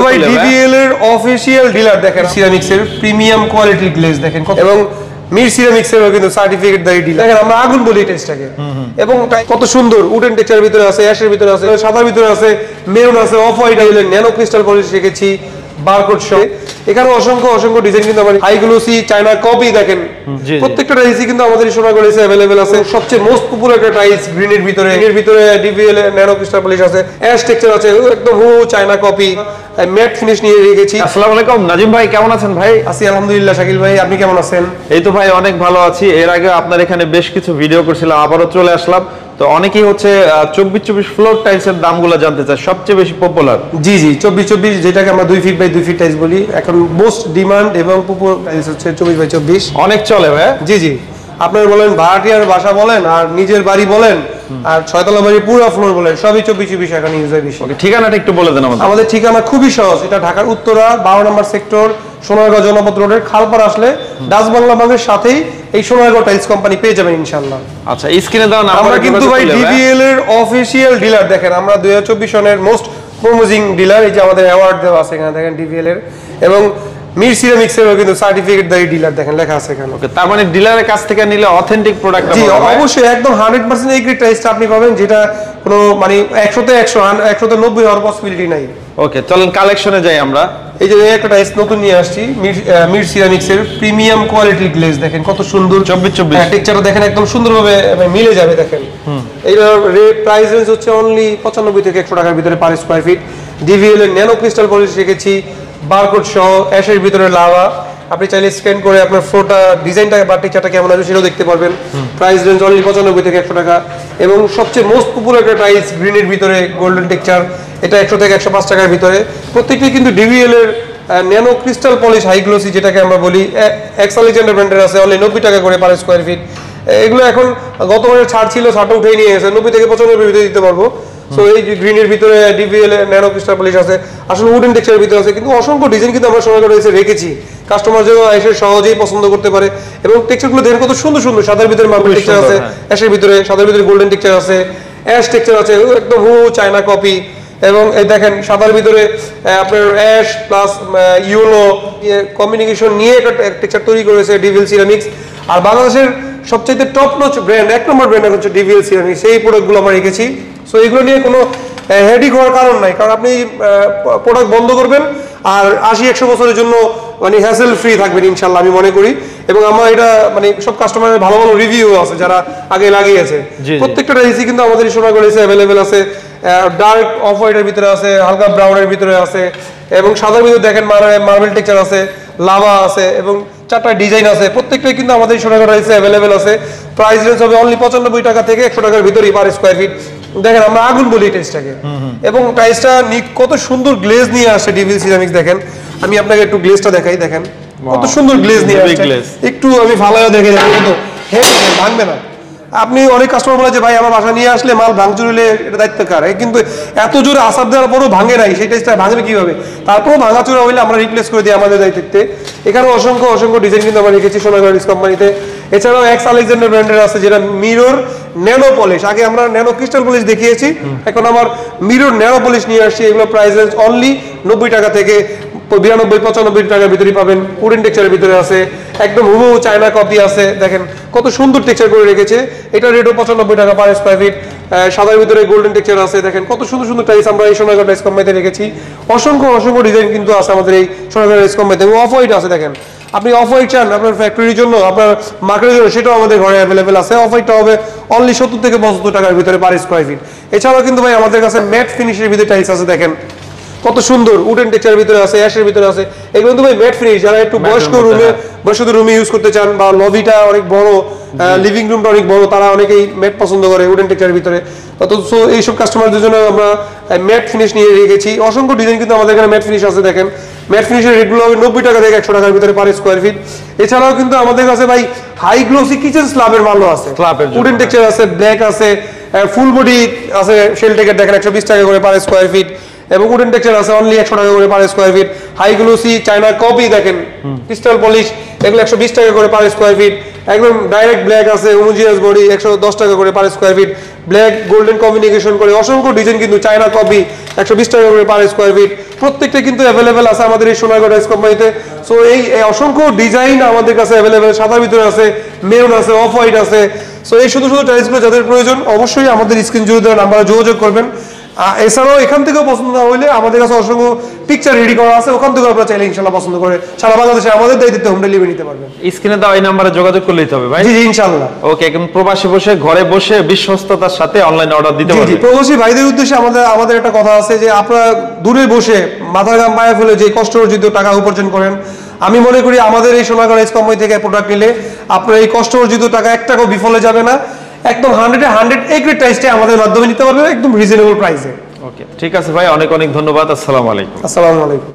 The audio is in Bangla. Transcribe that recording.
ভাই ডিভিএল এর অফিশিয়াল ডিলার দেখেন সিরামিক্স এর প্রিমিয়াম কোয়ালিটির গ্লেজ দেখেন এবং মির সিরামিক্স এর কিন্তু সার্টিফিকেট দায়ী ডিলার দেখেন আমরা আগুন বলি টেস্টটাকে এবং কত সুন্দর উডেন টেক্সচার ভিতরে আছে অ্যাশের ভিতরে আছে সাদার ভিতরে আছে মেরুন আছে অফ হোয়াইট আছে ন্যানো ক্রিস্টাল পলিশ রেখেছি বারকোড সহ এখানে অসংখ্য ডিজাইন কিন্তু আমাদের হাই গ্লোসি চায়না কপি দেখেন প্রত্যেকটা টাইলসই কিন্তু আমাদের সোনাগড়ে अवेलेबल আছে সবচেয়ে মোস্ট পপুলার একটা টাইলস গ্রিনের ভিতরে ডিভিএল ন্যানো ক্রিস্টাল পলিশ আছে অ্যাশ টেক্সচার আছে একদম চায়না কপি ম্যাট ফিনিশ নিয়ে রেখেছি। আসসালামু আলাইকুম নাজিম ভাই, কেমন আছেন ভাই? আছি আলহামদুলিল্লাহ। শাকিল ভাই আপনি কেমন আছেন? এই তো ভাই অনেক ভালো আছি। এর আগে আপনার এখানে বেশ কিছু ভিডিও করছিলাম, আবারও চলে আসলাম। তো অনেকেই হচ্ছে 24 ফ্লোর টাইলসের দামগুলো জানতে চায়, সবচেয়ে বেশি পপুলার। জি 24 যেটাকে আমরা 2 ফিট বাই 2 ফিট টাইলস বলি, এখন মোস্ট ডিমান্ড এবং পপুলার টাইলস হচ্ছে 24 বাই 24। অনেক চলে ভাই। জি আপনারা বলেন ভাড়াটিয়ার বাসা বলেন আর নিজের বাড়ি বলেন আর ছয়তলা বাড়ি পুরো ফ্লোর বলেন সবই 24 এখন ইউজ হয় বেশি। ঠিকানাটা একটু বলে দেন আমাদের। আমাদের ঠিকানা খুবই সহজ, এটা ঢাকার উত্তরা 12 নম্বর সেক্টর সোনারগাঁও জনপদ রোডের খালপাড় আসলে ডাচ বাংলা ব্যাংকের সাথেই এই সোনারগাঁও টাইলস কোম্পানি পেয়ে যাবেন ইনশাআল্লাহ। আচ্ছা স্ক্রিনে দাও না, আমরা কিন্তু ভাই ডিভিএল এর অফিশিয়াল ডিলার দেখেন আমরা 2024 সনের মোস্ট প্রমোজিং ডিলার। এই যে আমাদের অ্যাওয়ার্ড দেওয়া আছে এখানে দেখেন ডিভিএল এর এবং মির সিরামিক্স এর কিন্তু সার্টিফিকেট দায়ী ডিলার দেখেন লেখা আছে এখানে। ওকে, তার মানে ডিলারের কাছ থেকে নিলে অথেন্টিক প্রোডাক্ট জি অবশ্যই একদম 100% এই গ্রেড টাইলসটা আপনি পাবেন, যেটা কোনো মানে 100 তে 190 হওয়ার পসিবিলিটি নাই। ওকে চলেন কালেকশনে যাই আমরা। এই যে একটা টাইলস নতুন নিয়ে আসছি মির সিরামিক্স এর প্রিমিয়াম কোয়ালিটির গ্লেজ দেখেন কত সুন্দর 24 টেক্সচারটা দেখেন একদম সুন্দরভাবে মিলে যাবে দেখেন। এইটার রেট প্রাইস রেঞ্জ হচ্ছে অনলি 95 থেকে 100 টাকার ভিতরে পার স্কয়ার ফিট। ডিভিএল এর ন্যানো ক্রিস্টাল পলিশ রেখেছি বারকোড সহ অ্যাশের ভিতরে লাভা। আপনি চাইলে স্ক্যান করে আপনার ফ্লোরটা ডিজাইনটা বা টেক্সচারটা কেমন আছে সেটাও দেখতে পারবেন। প্রাইস রেঞ্জ অনলি 95 থেকে 100 টাকা এবং সবচেয়ে মোস্ট পপুলার একটা টাইলস গ্রিনের ভিতরে গোল্ডেন টেক্সচার, এটা 100 থেকে 105 টাকার ভিতরে। প্রত্যেকটি কিন্তু ডিভিএল এর nano crystal polish high glossy যেটাকে আমরা বলি এক্সালেজেন্ডার ব্র্যান্ডের আছে অনলি 90 টাকা করে পার স্কয়ার ফিট। এগুলো এখন গত মাসে ছাড় ছিল, ছাড়টা উঠেই নিয়ে এসে 90 থেকে 95 ভিতরে দিতে পারবো। সো এই গ্রিনের ভিতরে ডিভিএল ন্যানো ক্রিস্টাল পলিশ আছে, আসলে উডেন টেক্সচারের ভিতরে আছে, কিন্তু অসংখ্য ডিজাইন কিন্তু আমরা সোনারগাঁও এসে রেখেছি কাস্টমার যেন এসে সহজেই পছন্দ করতে পারে। এবং টেক্সচারগুলো দেখেন কত সুন্দর সাদার ভিতরে মার্বেল টেক্সচার আছে, অ্যাশের ভিতরে সাদার ভিতরে গোল্ডেন টেক্সচার আছে, অ্যাশ টেক্সচার আছে একদম চায়না কপি। এবং এই দেখেন সাদার ভিতরে আপনার অ্যাশ প্লাস ইউনো কমিউনিকেশন নিয়ে একটা টেক্সচার তৈরি করেছে ডিভিএল সিরামিক্স। আর বাংলাদেশের সবচেয়ে টপ নচ ব্র্যান্ড 1 নম্বর ব্র্যান্ড হচ্ছে ডিভিএল সিরামিক্স, সেই প্রোডাক্টগুলো আমরা রেখেছি। সো এগুলো নিয়ে কোনো হেডেক হওয়ার কারণ নাই, কারণ আপনি প্রোডাক্ট বন্ধ করবেন আর 80-100 বছরের জন্য মানে হ্যাসেল ফ্রি থাকবেন ইনশাল্লাহ আমি মনে করি। এবং আমার এটা মানে সব কাস্টমারের ভালো রিভিউ আছে যারা আগে লাগিয়েছে। প্রত্যেকটা টাইলসই কিন্তু আমাদের সোনারগাঁও अवेलेबल আছে, ডার্ক অফ হোয়াইটের ভিতরে আছে, হালকা ব্রাউনের ভিতরে আছে এবং সাদার ভিতরে দেখেন মার্বেল টেক্সচার আছে, লাভা আছে এবং 4টা ডিজাইন আছে। প্রত্যেকটাই কিন্তু আমাদের সোনারগাঁও अवेलेबल আছে। প্রাইস রেঞ্জ হবে অনলি 95 টাকা থেকে 100 টাকার ভিতরেই পার স্কয়ার ফিট। দেখেন আমরা আগুন বলি টেস্টটাকে এবং টাইলসটা কত সুন্দর গ্লেজ নিয়ে আসে ডিভিএল সিরামিক্স। দেখেন আমি আপনাকে একটু গ্লেজটা দেখাই, দেখেন কত সুন্দর গ্লেজ নিয়ে আসে, একটু আমি ফালায়ও দেখে দেখেন কিন্তু ভাঙবে না। আপনি অনেক কাস্টমার বলে যে ভাই আমার বাসা নিয়ে আসলে মাল ভাঙচুর হলে এটা দায়িত্ব কার, কিন্তু এত জোরে আসার দেওয়ার পরও ভাঙে নাই, সেই টাইলসটা ভাঙবে কিভাবে? তারপরও ভাঙাচুরা হইলে আমরা রিপ্লেস করে দিই আমাদের দায়িত্বে। এখানে অসংখ্য ডিজাইন কিন্তু আমরা রেখেছি সোনারগাঁও টাইলস কোম্পানিতে। এছাড়াও এক্সালেজেন্ডার ব্র্যান্ডের আছে যেটা মিরর ন্যানো পলিশ, আগে আমরা ন্যানো ক্রিস্টাল পলিশ দেখিয়েছি, এখন আমার মিরর ন্যানো পলিশ নিয়ে আসছি। এগুলো প্রাইস রেঞ্জ অনলি 90 টাকা থেকে 92-95 টাকার ভিতরে পাবেন। উডেন টেক্সচারের ভিতরে আছে, একদম হুবহু চায়না কপি আছে, দেখেন কত সুন্দর টেক্সচার করে রেখেছে। এটা রেটও 95 টাকা পার স্কয়ার ফিট। সাদার ভিতরে গোল্ডেন টেক্সচার আছে, দেখেন কত সুন্দর টাইলস আমরা এই সোনারগাঁও টাইলস কোম্পানিতে রেখেছি। অসংখ্য ডিজাইন কিন্তু আছে আমাদের এই সোনারগাঁও টাইলস কোম্পানিতে। এবং অফ হোয়াইট আছে, দেখেন আপনি অফ হোয়াইট চান আপনার ফ্যাক্টরির জন্য, আপনার মার্কেটের জন্য, সেটাও আমাদের ঘরে अवेलेबल আছে। অফ হোয়াইটটা হবে অনলি 70 থেকে 75 টাকার ভিতরে পার স্কয়ার ফিট। এছাড়াও কিন্তু ভাই আমাদের কাছে ম্যাট ফিনিশের ভিতরে টাইলস আছে, দেখেন কত সুন্দর উডেন টেক্সচারের ভিতরে আছে, অ্যাশের ভিতরে আছে। এগুলো কিন্তু ভাই ম্যাট ফিনিশ, যারা একটু বয়স্ক রুমে ইউজ করতে চান বা লবিটা অনেক বড়, লিভিং রুমটা অনেক বড়, তারা অনেকেই ম্যাট পছন্দ করে উডেন টেক্সচারের ভিতরে। তো এইসব কাস্টমারদের জন্য আমরা ম্যাট ফিনিশ নিয়ে রেখেছি। অসংখ্য ডিজাইন কিন্তু আমাদের এখানে ম্যাট ফিনিশ আছে। দেখেন ম্যাট ফিনিশের রেটগুলো হবে 90 টাকা থেকে 100 টাকার ভিতরে পার স্কয়ার ফিট। এছাড়াও কিন্তু আমাদের কাছে ভাই হাই গ্লোসি কিচেন স্ল্যাবের মালও আছে, উডেন টেক্সচার আছে, ব্ল্যাক আছে, ফুল বডি আছে, শেল টেকের দেখেন 120 টাকা করে পার স্কয়ার ফিট এবং উডেন টেক্সচার আছে অনলি 100 টাকা করে per square feet. High glossy China copy দেখেন ক্রিস্টাল পলিশ, এগুলো 120 টাকা করে পার স্কয়ার ফিট। একদম ডাইরেক্ট ব্ল্যাক আছে, হোমোজিনিয়াস বডি 110 টাকা করে per square feet. Black golden communication করে অসংখ্য ডিজাইন কিন্তু চায়না কপি 120 টাকা করে পার স্কয়ার ফিট। প্রত্যেকটা কিন্তু অ্যাভেলেবেল আছে আমাদের এই সোনারগাঁও টাইলস কোম্পানিতে। সো এই অসংখ্য ডিজাইন আমাদের কাছে অ্যাভেলেবেল, সাদার ভিতরে আছে, মেরুন আছে, অফ হোয়াইট আছে। সো এই শুধু শুধু টাইলসগুলো যাদের প্রয়োজন অবশ্যই আমাদের স্ক্রিন জুড়ে দেওয়া নাম্বারে যোগাযোগ করবেন। এছাড়াও এখান থেকেও পছন্দ না হলে আমাদের কাছে অসংখ্য পিকচার রেডি করা আছে, ওখান থেকেও আপনারা চাইলে ইনশাল্লাহ পছন্দ করে সারা বাংলাদেশে আমাদের দায়িত্বে হোম ডেলিভারি নিতে পারবেন। স্ক্রিনে দাও এই নাম্বারে যোগাযোগ করলেই হবে ভাই। জি জি ইনশাআল্লাহ। ওকে, একদম প্রবাসী বসে ঘরে বসে বিশ্বস্ততার সাথে অনলাইন অর্ডার দিতে জি জি পারবেন। প্রবাসী ভাইদের উদ্দেশ্যে আমাদের একটা কথা আছে যে আপনারা দূরে বসে মাথা ঘাম পায়ে ফেলে যে কষ্ট অর্জিত টাকা উপার্জন করেন, আমি মনে করি আমাদের এই সোনারগাঁও টাইলস কোম্পানি থেকে প্রোডাক্ট নিলে আপনার এই কষ্ট অর্জিত টাকা এক টাকাও বিফলে যাবে না। একদম 100 এ গ্রেড টাইলসটা আমাদের মাধ্যমে নিতে পারবেন একদম রিজনেবল প্রাইসে। ওকে, ঠিক আছে ভাই, অনেক অনেক ধন্যবাদ। আসসালামু আলাইকুম। আসসালামু আলাইকুম।